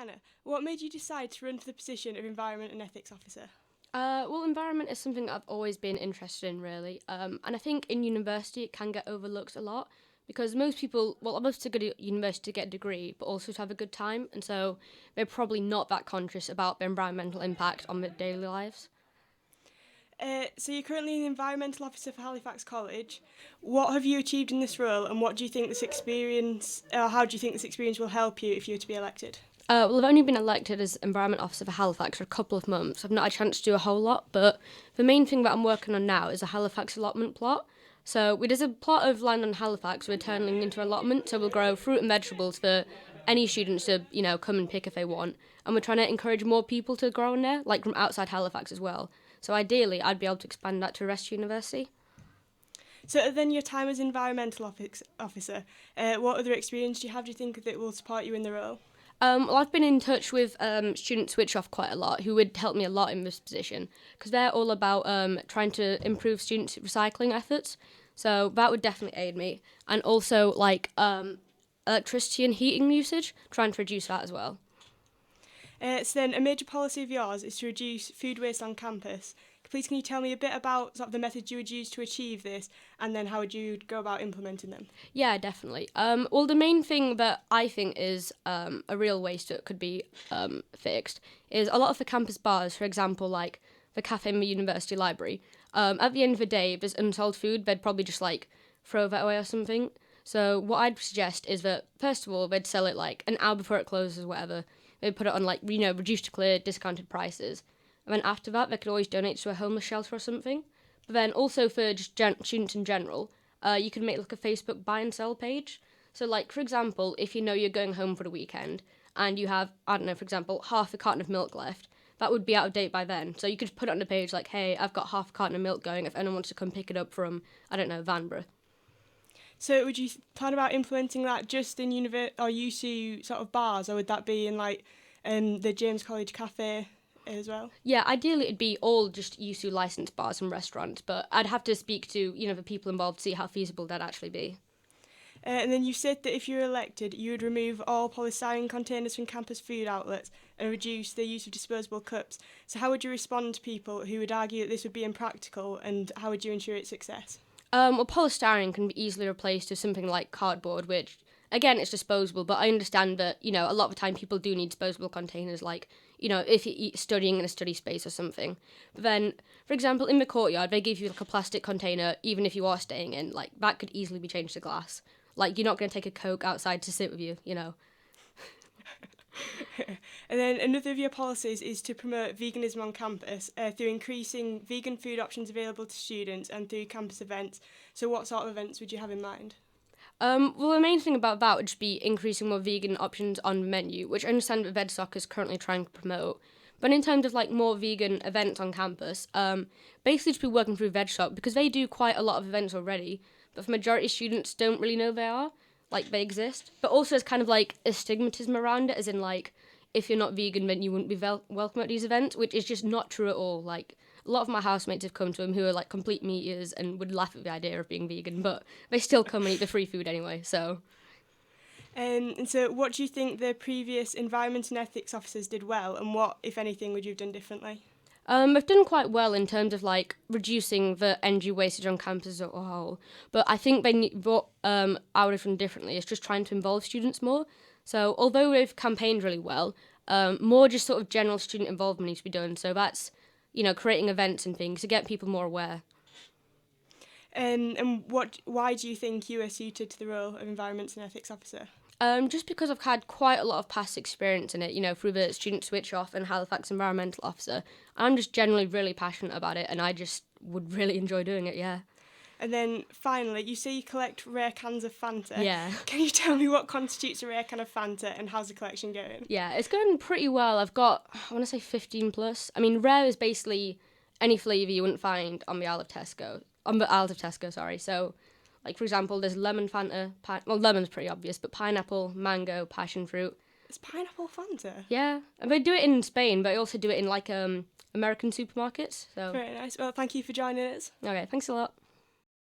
Diana, what made you decide to run for the position of Environment and Ethics Officer? Well, environment is something that I've always been interested in, really. And I think in university it can get overlooked a lot because most people, well, most to go to university to get a degree, but also to have a good time. And so they're probably not that conscious about the environmental impact on their daily lives. So you're currently an Environmental Officer for Halifax College. What have you achieved in this role, and what do you think this experience, how do you think this experience will help you if you were to be elected? Well, I've only been elected as Environment Officer for Halifax for a couple of months. I've not had a chance to do a whole lot, but the main thing that I'm working on now is a Halifax allotment plot. So there's a plot of land on Halifax we're turning into allotment, so we'll grow fruit and vegetables for any students to, come and pick if they want. And we're trying to encourage more people to grow in there, like from outside Halifax as well. So ideally, I'd be able to expand that to the rest of university. So then your time as Environmental Officer, what other experience do you have, do you think, that will support you in the role? Well, I've been in touch with Student Switch Off quite a lot, who would help me a lot in this position, because they're all about trying to improve students' recycling efforts. So that would definitely aid me. And also, electricity and heating usage, trying to reduce that as well. So then a major policy of yours is to reduce food waste on campus. Please can you tell me a bit about sort of the methods you would use to achieve this, and then how would you go about implementing them? Yeah, definitely. Well, the main thing that I think is a real waste that could be fixed is a lot of the campus bars, for example, like the cafe in the university library. At the end of the day, if there's unsold food, they'd probably just throw that away or something. So what I'd suggest is that, first of all, they'd sell it an hour before it closes or whatever. They'd put it on reduced to clear, discounted prices. And then after that, they could always donate to a homeless shelter or something. But then also for just students in general, you can make a Facebook buy and sell page. So for example, if you know you're going home for the weekend and you have, I don't know, for example, half a carton of milk left, that would be out of date by then. So you could put it on the page hey, I've got half a carton of milk going if anyone wants to come pick it up from, I don't know, Vanbrugh. So would you plan about implementing that just in or UC sort of bars, or would that be in the James College Cafe as well? Yeah, ideally it'd be all just USU licensed bars and restaurants, but I'd have to speak to, the people involved to see how feasible that'd actually be. And then you said that if you were elected, you would remove all polystyrene containers from campus food outlets and reduce the use of disposable cups. So how would you respond to people who would argue that this would be impractical, and how would you ensure its success? Well, polystyrene can be easily replaced with something like cardboard, which, again, it's disposable, but I understand that, a lot of the time people do need disposable containers, if you're studying in a study space or something. But then, for example, in the courtyard, they give you a plastic container, even if you are staying in, that could easily be changed to glass. You're not going to take a Coke outside to sit with you. And then another of your policies is to promote veganism on campus through increasing vegan food options available to students and through campus events. So what sort of events would you have in mind? Well, the main thing about that would just be increasing more vegan options on the menu, which I understand that VedSoc is currently trying to promote. But in terms of more vegan events on campus, basically just be working through VedSoc because they do quite a lot of events already, but the majority of students don't really know they are. They exist. But also there's kind of a stigmatism around it, as in if you're not vegan, then you wouldn't be welcome at these events, which is just not true at all. A lot of my housemates have come to them who are complete meat eaters and would laugh at the idea of being vegan, but they still come and eat the free food anyway, so. And so what do you think the previous Environment and Ethics Officers did well, and what, if anything, would you have done differently? They've done quite well in terms of reducing the energy wastage on campus as a whole, but I think what I would have done differently is just trying to involve students more. So although they've campaigned really well, more just sort of general student involvement needs to be done. So that's, creating events and things to get people more aware. And why do you think you are suited to the role of Environment and Ethics Officer? Just because I've had quite a lot of past experience in it, through the Student Switch Off and Halifax Environmental Officer. I'm just generally really passionate about it, and I just would really enjoy doing it, yeah. And then finally, you say you collect rare cans of Fanta. Yeah. Can you tell me what constitutes a rare can of Fanta and how's the collection going? Yeah, it's going pretty well. I've got, I want to say 15 plus. I mean, rare is basically any flavour you wouldn't find on the Isle of Tesco, sorry. So, for example, there's lemon Fanta. Lemon's pretty obvious, but pineapple, mango, passion fruit. It's pineapple Fanta? Yeah. And they do it in Spain, but they also do it in, American supermarkets. So. Very nice. Well, thank you for joining us. Okay, thanks a lot.